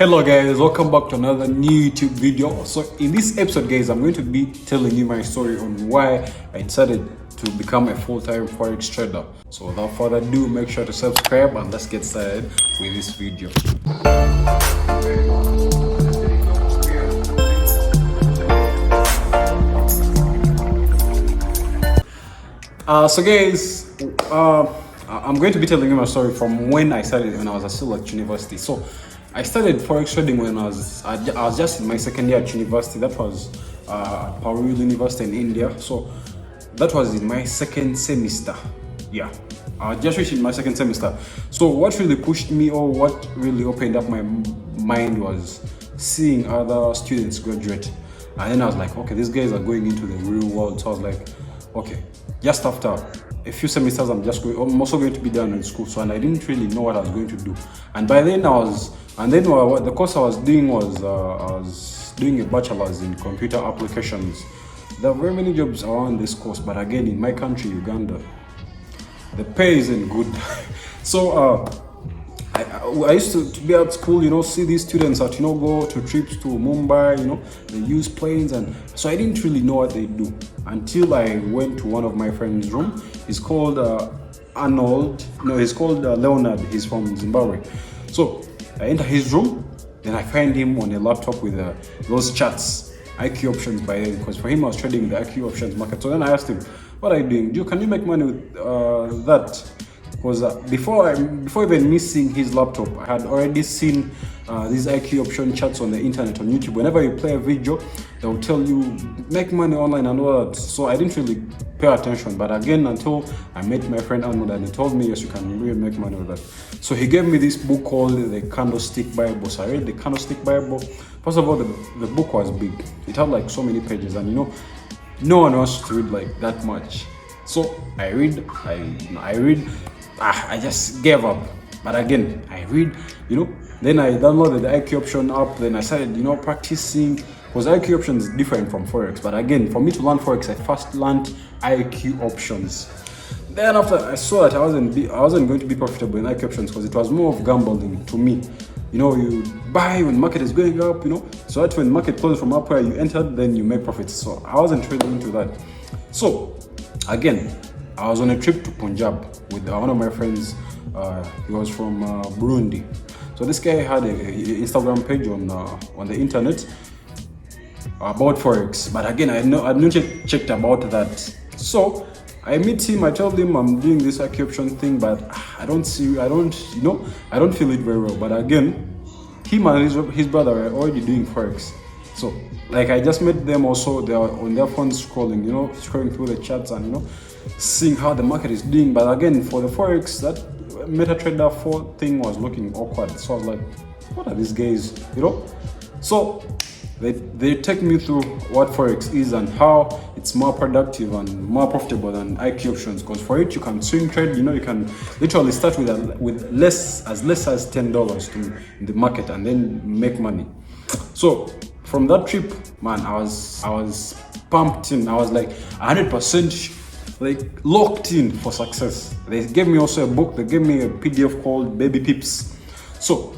Hello guys, welcome back to another new YouTube video. So in this episode guys, I'm going to be telling you my story on why I decided to become a full-time forex trader. So without further ado, make sure to subscribe and let's get started with this video. So guys, I'm going to be telling you my story from when I started when I was still at university. So I started forex trading when I was just in my second year at university. That was Parul University in India. So that was in my second semester. Yeah, I just reached in my second semester. So what really pushed me, or what really opened up my mind, was seeing other students graduate. And then I was like, okay, these guys are going into the real world. So I was like, okay, just after a few semesters, I'm also going to be done in school. So, and I didn't really know what I was going to do. And by then what the course I was doing was, I was doing a bachelor's in computer applications. There are very many jobs around this course, but again, in my country, Uganda, the pay isn't good. So, I used to be at school, see these students that, go to trips to Mumbai, they use planes. And so I didn't really know what they do until I went to one of my friend's room. He's called he's called Leonard. He's from Zimbabwe. So I enter his room, then I find him on a laptop with those charts, IQ options by then, because for him I was trading the IQ options market. So then I asked him, what are you doing? Can you make money with that? Because before even me seeing his laptop, I had already seen these IQ option charts on the internet, on YouTube. Whenever you play a video, they'll tell you make money online and all that. So I didn't really pay attention. But again, until I met my friend Arnold, and he told me, yes, you can really make money with that. So he gave me this book called the Candlestick Bible. So I read the Candlestick Bible. First of all, the book was big. It had like so many pages, and no one wants to read like that much. So I read. I just gave up. But again, I read, then I downloaded the IQ option app. Then I started, practicing, because IQ option is different from forex. But again, for me to learn forex, I first learned IQ options. Then after I saw that I wasn't going to be profitable in IQ options, because it was more of gambling to me. You buy when market is going up, so that when market closes from up where you entered, then you make profits. So I wasn't really into that. So again, I was on a trip to Punjab with one of my friends. He was from Burundi. So this guy had an Instagram page on the internet about forex. But again, I'd not checked about that. So I meet him. I told him I'm doing this IQ option thing, but I don't feel it very well. But again, him and his brother are already doing forex. So like I just met them also. They are on their phones scrolling, scrolling through the charts and seeing how the market is doing. But again, for the forex, that MetaTrader 4 thing was looking awkward. So I was like, what are these guys, So they take me through what forex is and how it's more productive and more profitable than IQ options. Because for it, you can swing trade. You can literally start with less as $10 in the market and then make money. So from that trip, man, I was pumped in. I was like 100% locked in for success. They gave me also a book. They gave me a PDF called Baby Pips. So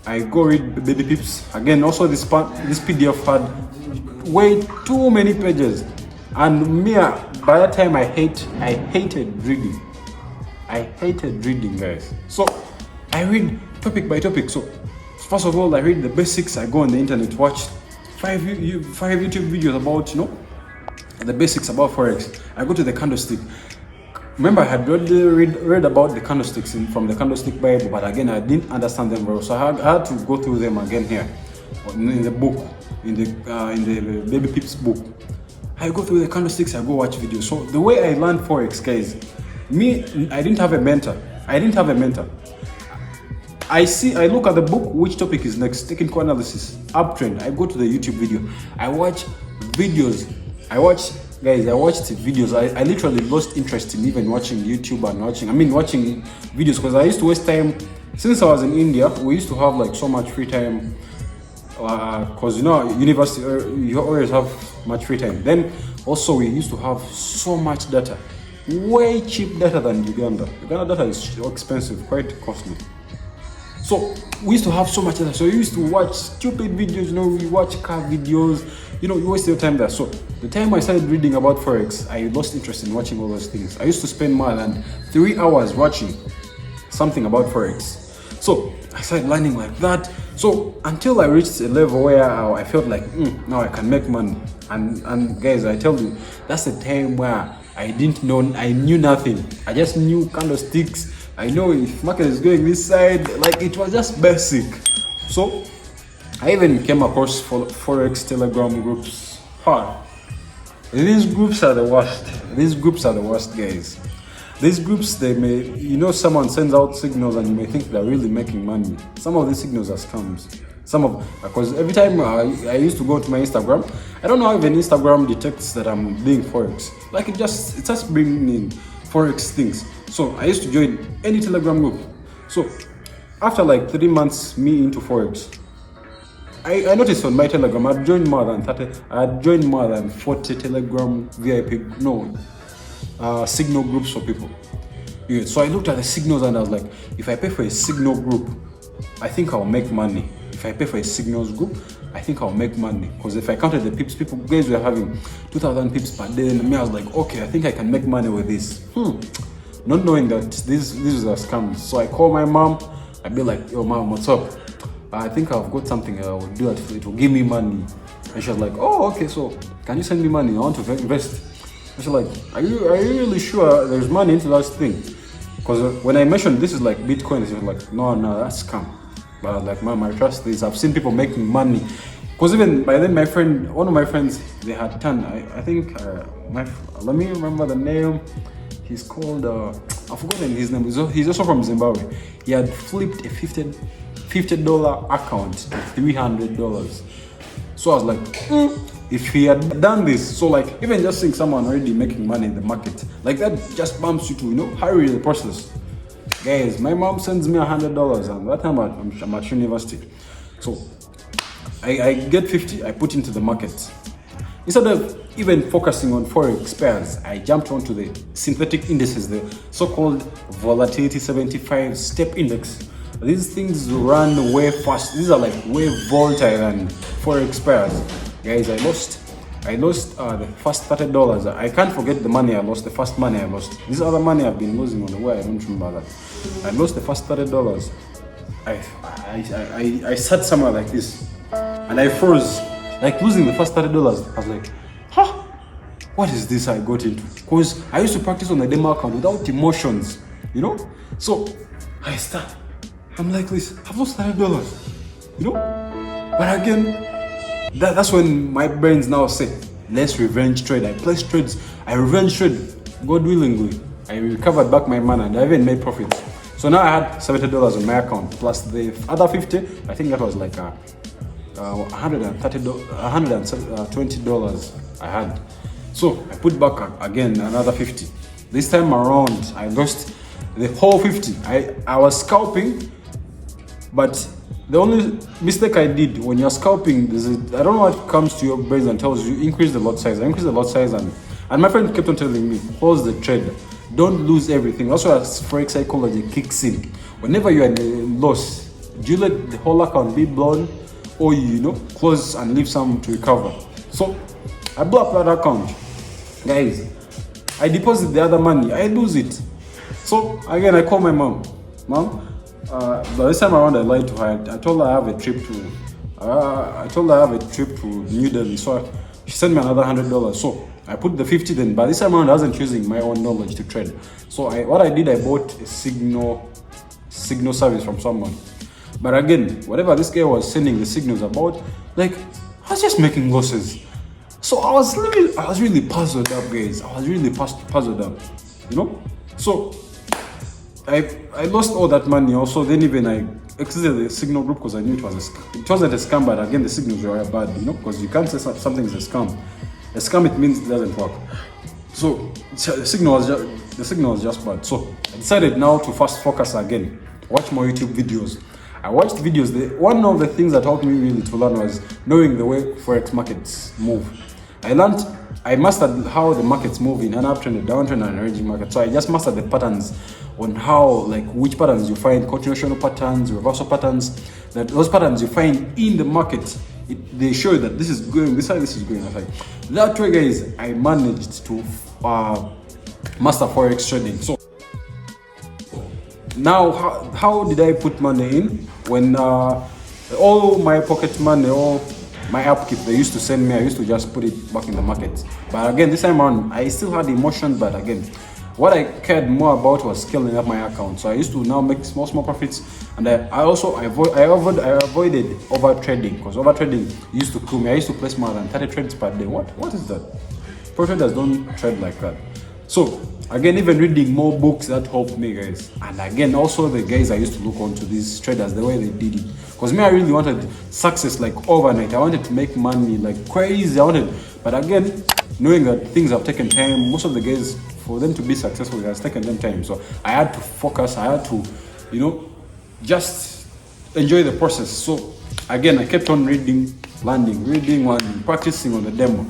I go read Baby Pips again. Also, this PDF had way too many pages, and me by that time I hated reading. I hated reading, guys. So I read topic by topic. So first of all, I read the basics. I go on the internet, watch five YouTube videos about the basics about forex. I go to the candlestick. Remember, I had already read about the candlesticks from the Candlestick Bible, but again, I didn't understand them well. So I had to go through them again here in the book, in the Baby Pips book. I go through the candlesticks. I go watch videos. So the way I learned forex, guys, I didn't have a mentor. I look at the book, which topic is next, technical analysis, uptrend. I go to the YouTube video. I watch videos. I watched videos. I literally lost interest in even watching YouTube and watching videos, because I used to waste time. Since I was in India, we used to have like so much free time, because university, you always have much free time. Then also we used to have so much data, way cheap data than Uganda. Uganda data is expensive, quite costly. So we used to have so much data. So you used to watch stupid videos, we watch car videos, you waste your time there. So the time I started reading about forex, I lost interest in watching all those things. I used to spend more than 3 hours watching something about forex. So I started learning like that. So until I reached a level where I felt like now I can make money. And guys, I tell you, that's the time where I knew nothing. I just knew candlesticks. I know if market is going this side, like it was just basic. So I even came across forex telegram groups. These groups are the worst. These groups are the worst, guys. These groups, they may, someone sends out signals and you may think they're really making money. Some of these signals are scams. Because every time I used to go to my Instagram, I don't know how even Instagram detects that I'm doing forex. Like it just bringing in forex things. So I used to join any telegram group. So after like 3 months me into forex, I noticed on my telegram I had joined more than 40 telegram VIP signal groups for people. Yeah, so I looked at the signals and I was like, if I pay for a signal group, I think I'll make money. If I pay for a signals group, I think I'll make money. Because if I counted the pips, guys were having 2,000 pips per day, and me, I was like, okay, I think I can make money with this. Not knowing that this is a scam. So I call my mom. I'd be like, yo, mom, what's up? I think I've got something I will do. It will give me money. And she was like, oh, okay, so can you send me money? I want to invest. And she's like, are you really sure there's money into that thing? Because when I mentioned this is like Bitcoin, she was like, no, that's scam. But I was like, mom, I trust this. I've seen people making money. Because even by then, one of my friends, they had done, I think, let me remember the name. He's called, I've forgotten his name. He's also from Zimbabwe. He had flipped a $50 account to $300. So I was like, if he had done this, so like even just seeing someone already making money in the market, like that just bumps you to, hurry the process. Guys, my mom sends me $100 and that time I'm at university. So I get 50, I put into the market. Instead of even focusing on forex pairs, I jumped onto the synthetic indices, the so-called volatility 75 step index. These things run way fast. These are like way volatile than forex pairs. Guys, I lost the first $30. I can't forget the money I lost, the first money I lost. This other money I've been losing on the way, I don't remember that. I lost the first $30. I sat somewhere like this and I froze. Like losing the first $30, I was like, what is this I got into? Because I used to practice on the demo account without emotions, So I'm like this, I've lost $30, But again, that's when my brains now say, let's revenge trade. I revenge trade, God willingly. I recovered back my money and I even made profits. So now I had $70 on my account plus the other 50. I think that was like $120 I had. So I put back again another 50. This time around, I lost the whole 50. I was scalping, but the only mistake I did when you're scalping, I don't know what comes to your brain and tells you increase the lot size. I increased the lot size and my friend kept on telling me, pause the trade. Don't lose everything. That's why forex psychology kicks in. Whenever you're in a loss, do you let the whole account be blown or you close and leave some to recover? So I blew up that account. Guys, I deposit the other money, I lose it. So again, I call my mom. But this time around I lied to her. I told her I have a trip to New Delhi. So she sent me another $100. So I put the 50 then, but this time around I wasn't using my own knowledge to trade. So what I did, I bought a signal service from someone. But again, whatever this guy was sending the signals about, like I was just making losses. So I was really puzzled up, guys. I was really puzzled up, So I lost all that money also. Then even I exited the signal group because I knew it wasn't a scam, but again the signals were bad, because you can't say something is a scam. A scam, it means it doesn't work. So the signal was just bad. So I decided now to fast focus again, watch more YouTube videos. I watched videos. One of the things that helped me really to learn was knowing the way forex markets move. I learned I mastered how the markets move in an uptrend, a downtrend, and a ranging market. So I just mastered the patterns on how, like, which patterns you find, continuational patterns, reversal patterns, that those patterns you find in the market, they show you that this is going this side, this is going that side. That way, guys, I managed to master forex trading. So now, how did I put money in when all my pocket money, all my upkeep they used to send me, I used to just put it back in the market. But again, this time around, I still had emotion, but again, what I cared more about was scaling up my account. So I used to now make small profits, and I avoided over trading, because over trading used to kill me. I used to place more than 30 trades per day. What is that? Pro traders don't trade like that. So again, even reading more books, that helped me, guys. And again, also the guys I used to look onto these traders, the way they did it, because me, I really wanted success like overnight. I wanted to make money like crazy. But again, knowing that things have taken time, most of the guys, for them to be successful, it has taken them time. So I had to focus. I had to, just enjoy the process. So again, I kept on reading, learning, practicing on the demo.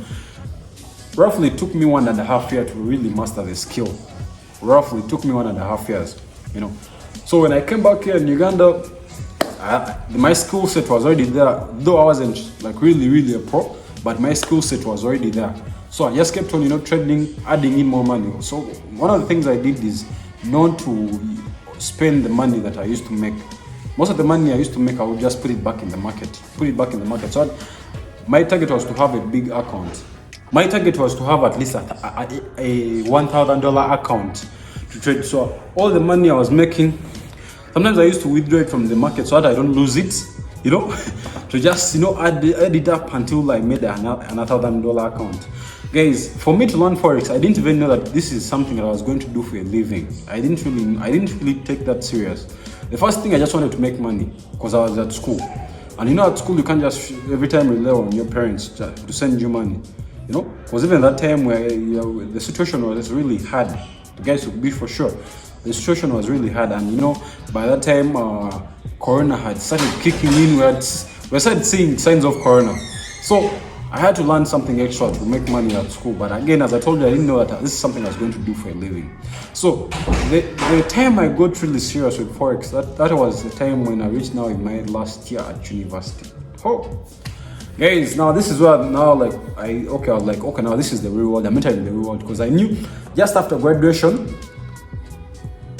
Roughly it took me 1.5 years to really master the skill. Roughly it took me 1.5 years, So when I came back here in Uganda, my skill set was already there. Though I wasn't like really a pro, but my skill set was already there. So I just kept on, trading, adding in more money. So one of the things I did is not to spend the money that I used to make. Most of the money I used to make, I would just put it back in the market. So my target was to have a big account. My target was to have at least a $1,000 account to trade. So all the money I was making, sometimes I used to withdraw it from the market so that I don't lose it, to just, add it up until I made an $1,000 account. Guys, for me to learn forex, I didn't even know that this is something that I was going to do for a living. I didn't really take that serious. The first thing, I just wanted to make money because I was at school. And at school you can't just every time rely on your parents to send you money. Because even that time where the situation was really hard, the guys would be for sure. The situation was really hard, and by that time, Corona had started kicking in. We started seeing signs of Corona, so I had to learn something extra to make money at school. But again, as I told you, I didn't know that this is something I was going to do for a living. So the time I got really serious with forex, that was the time when I reached now in my last year at university. Guys, now this is where now I was like, okay, now this is the real world. I'm entering the real world, because I knew just after graduation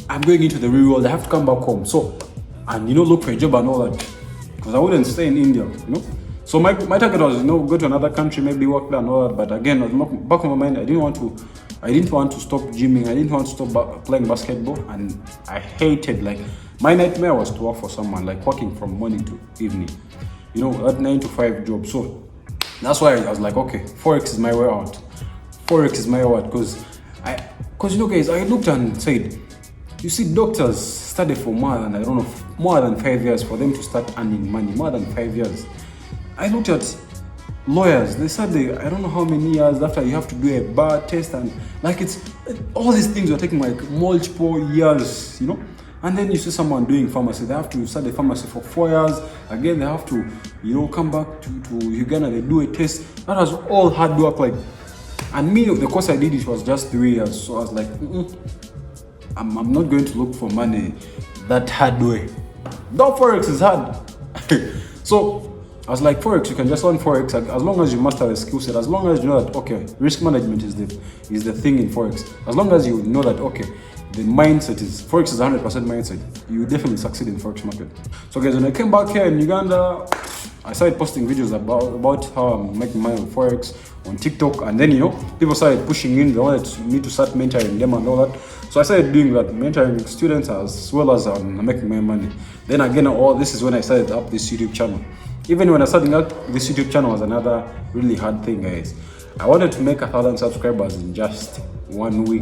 I'm going into the real world. I have to come back home. So, and look for a job and all that, because I wouldn't stay in India. So my target was go to another country, maybe work there and all that. But again, back of my mind, I didn't want to stop gymming. I didn't want to stop playing basketball, and I hated, my nightmare was to work for someone, working from morning to evening. That 9 to 5 job. So that's why I was like, okay, forex is my way out. Because guys, I looked and said, you see, doctors study for more than 5 years for them to start earning money. More than 5 years. I looked at lawyers. They said I don't know how many years after you have to do a bar test, and it's all these things are taking multiple years. And then you see someone doing pharmacy, they have to study pharmacy for 4 years. Again, they have to, come back to Uganda, they do a test. That was all hard work. And me, the course I did, it was just 3 years. So I was like, I'm not going to look for money that hard way. Though forex is hard. So I was like, forex, you can just learn forex as long as you master the skill set. As long as you know that, okay, risk management is the thing in forex. As long as you know that, okay, the mindset is forex is 100% mindset, you will definitely succeed in forex market. So guys, when I came back here in Uganda, I started posting videos about how I'm making money on forex on TikTok, and then people started pushing in. They wanted me to start mentoring them and all that. So I started doing that, mentoring students as well as making my money. Then again, this is when I started up this YouTube channel. Even when I started up this YouTube channel was another really hard thing, guys. I wanted to make 1,000 subscribers in just 1 week.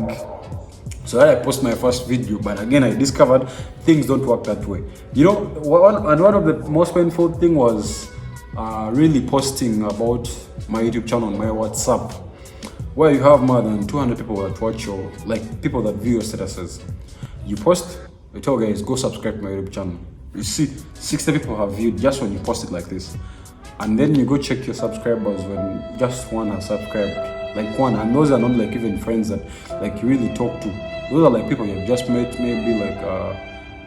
So I post my first video, but again, I discovered things don't work that way. One of the most painful thing was really posting about my YouTube channel on my WhatsApp, where you have more than 200 people that watch your, people that view your statuses. You post, you tell guys, go subscribe to my YouTube channel. You see, 60 people have viewed just when you post it like this. And then you go check your subscribers when just one has subscribed. like one, and those are not like even friends that like you really talk to. Those are like people you've just met, maybe like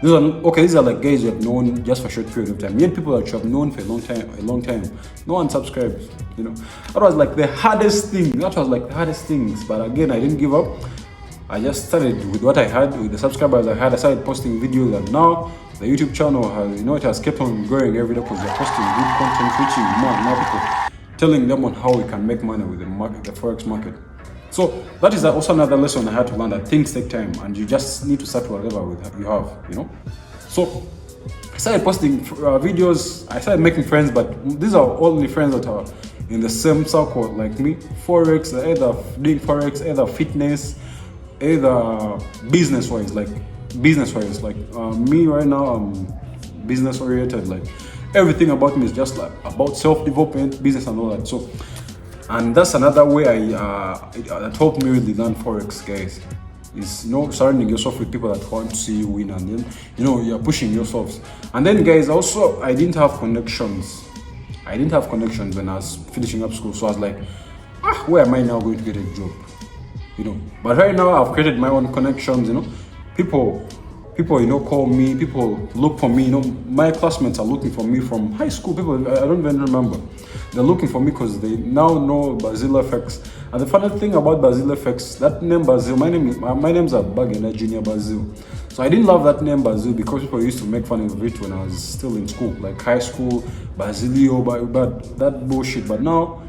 these are like guys you have known just for a short period of time. Yet people that you have known for a long time, no one subscribes, you know. That was like the hardest thing. But again, I didn't give up. I just started with what I had, with the subscribers I had. I started posting videos, and now the YouTube channel has, it has kept on growing every day because we're posting good content, reaching more and more people, telling them on how we can make money with the market, the forex market. So that is also another lesson I had to learn, that things take time, and you just need to start whatever you have, you know. So I started posting videos. I started making friends, but these are only friends that are in the same circle like me. Forex, either doing forex, either fitness, either business-wise. Like me right now, I'm business oriented. Like everything about me is just like about self-development, business, and all that. So, and that's another way that helped me really learn forex, guys. Is surrounding yourself with people that want to see you win, and then you're pushing yourselves. And then, guys, also I didn't have connections. When I was finishing up school, so I was like, where am I now going to get a job? But right now I've created my own connections. People call me, people look for me. My classmates are looking for me from high school. People I don't even remember. They're looking for me because they now know bagendajunior. And the funny thing about bagendajunior, that name Basil, my name's bagendajunior Basil. So I didn't love that name Basil because people used to make fun of it when I was still in school, like high school, Basilio, but that bullshit. But now,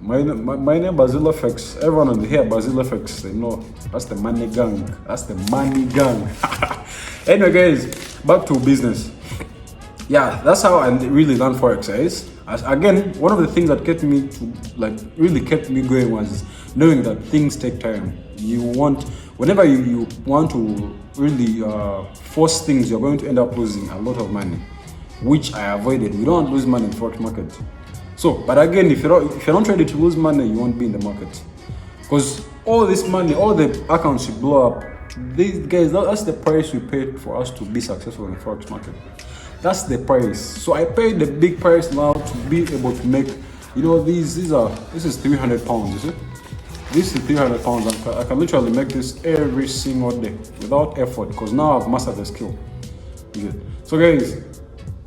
my name bagendajunior, everyone on here bagendajunior, they know that's the money gang. Anyway, guys, back to business. Yeah, that's how I really learned forex, guys. Again, one of the things that kept me going was knowing that things take time. Whenever you want to really force things, you're going to end up losing a lot of money, which I avoided. We don't lose money in the forex market. So, but again, if you're not ready to lose money, you won't be in the market, because all this money, all the accounts you blow up, these guys, that's the price we paid for us to be successful in the forex market. That's the price. So I paid the big price now to be able to make, this is 300 pounds, you see? This is 300 pounds. I can literally make this every single day without effort, because now I've mastered the skill. So guys,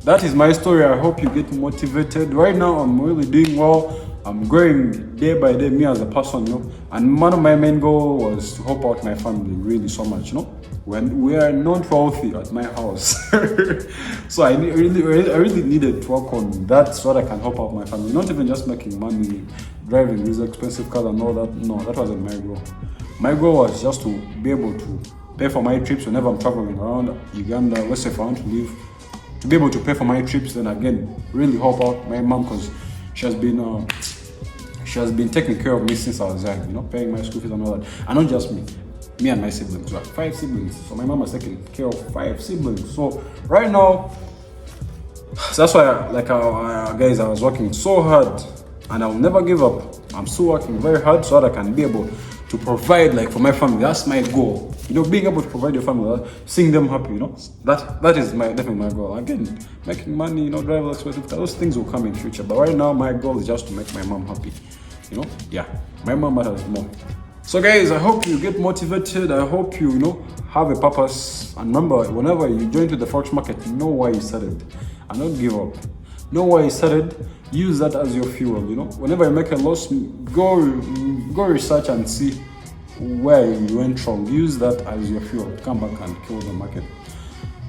that is my story. I hope you get motivated. Right now, I'm really doing well. I'm growing day by day, me as a person, And one of my main goals was to help out my family really so much, When we are not wealthy at my house. So I really needed to work on that so that I can help out my family. Not even just making money, driving these expensive cars and all that. No, that wasn't my goal. My goal was just to be able to pay for my trips whenever I'm traveling around Uganda. Let's say if I want to leave, to be able to pay for my trips, then again, really help out my mom, because she has been taking care of me since I was young, paying my school fees and all that. And not just me and my siblings, right? 5 siblings. So my mom was taking care of 5 siblings. So right now, that's why, guys, I was working so hard, and I'll never give up. I'm still working very hard so that I can be able to provide, for my family. That's my goal. Being able to provide your family, seeing them happy. That is definitely my goal. Again, making money, drive expensive, those things will come in future. But right now, my goal is just to make my mom happy. Yeah, my mom matters more. So guys, I hope you get motivated. I hope you have a purpose. And remember, whenever you join to the forex market, know why you started, and don't give up. Know why you started. Use that as your fuel. Whenever you make a loss, go research and see where you went wrong. Use that as your fuel. Come back and kill the market.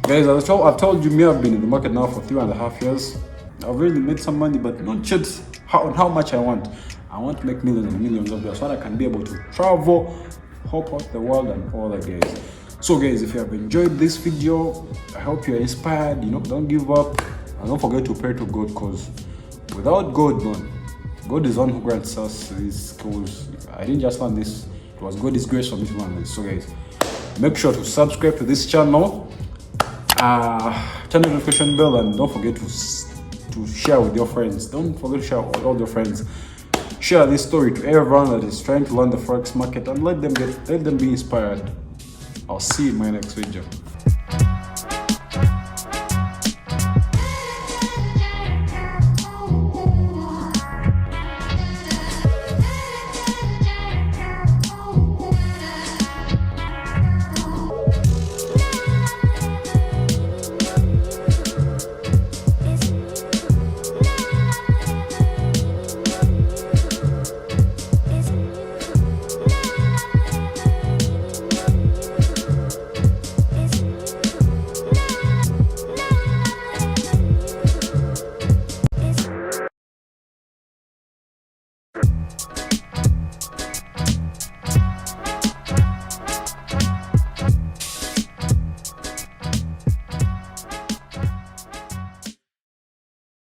Guys, I've told you, I've been in the market now for 3.5 years. I've really made some money, but not just how much I want. I want to make millions and millions of dollars so that I can be able to travel, help out the world, and all that, guys. So guys, if you have enjoyed this video, I hope you're inspired. Don't give up, and don't forget to pray to God, because without God, man, God is the one who grants us these skills. I didn't just learn this. It was God's grace for me to learn this. So guys, make sure to subscribe to this channel, turn the notification bell, and don't forget to share with your friends. Don't forget to share with all your friends. Share this story to everyone that is trying to learn the forex market, and let them be inspired. I'll see you in my next video.